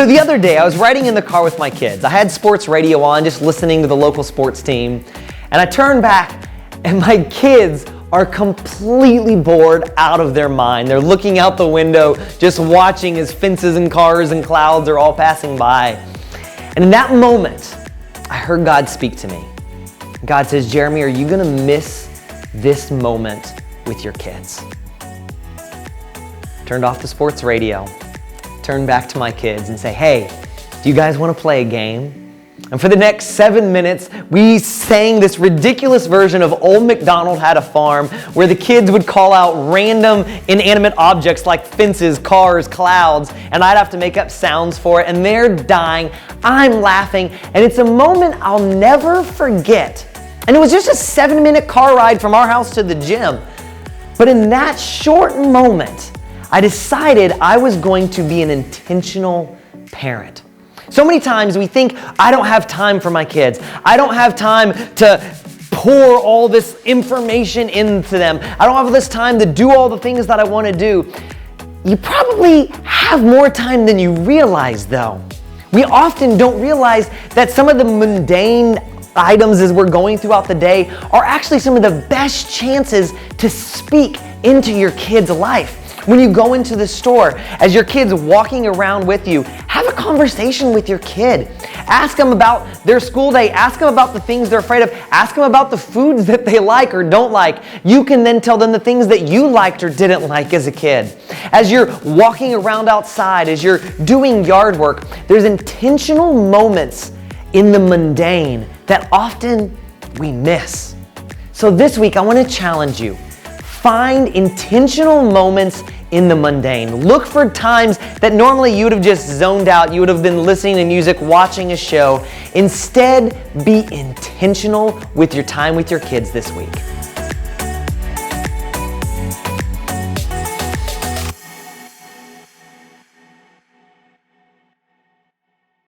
So the other day, I was riding in the car with my kids. I had sports radio on, just listening to the local sports team. And I turned back, and my kids are completely bored out of their mind. They're looking out the window, just watching as fences and cars and clouds are all passing by. And in that moment, I heard God speak to me. God says, Jeremy, are you gonna miss this moment with your kids? Turned off the sports radio, turned back to my kids and say, hey, do you guys wanna play a game? And for the next 7 minutes, we sang this ridiculous version of Old MacDonald Had a Farm, where the kids would call out random inanimate objects like fences, cars, clouds, and I'd have to make up sounds for it, and they're dying, I'm laughing, and it's a moment I'll never forget. And it was just a 7-minute car ride from our house to the gym. But in that short moment, I decided I was going to be an intentional parent. So many times we think, I don't have time for my kids. I don't have time to pour all this information into them. I don't have this time to do all the things that I want to do. You probably have more time than you realize, though. We often don't realize that some of the mundane items as we're going throughout the day are actually some of the best chances to speak into your kid's life. When you go into the store, as your kid's walking around with you, have a conversation with your kid. Ask them about their school day. Ask them about the things they're afraid of. Ask them about the foods that they like or don't like. You can then tell them the things that you liked or didn't like as a kid. As you're walking around outside, as you're doing yard work, there's intentional moments in the mundane that often we miss. So this week, I want to challenge you. Find intentional moments in the mundane. Look for times that normally you would have just zoned out. You would have been listening to music, watching a show. Instead, be intentional with your time with your kids this week.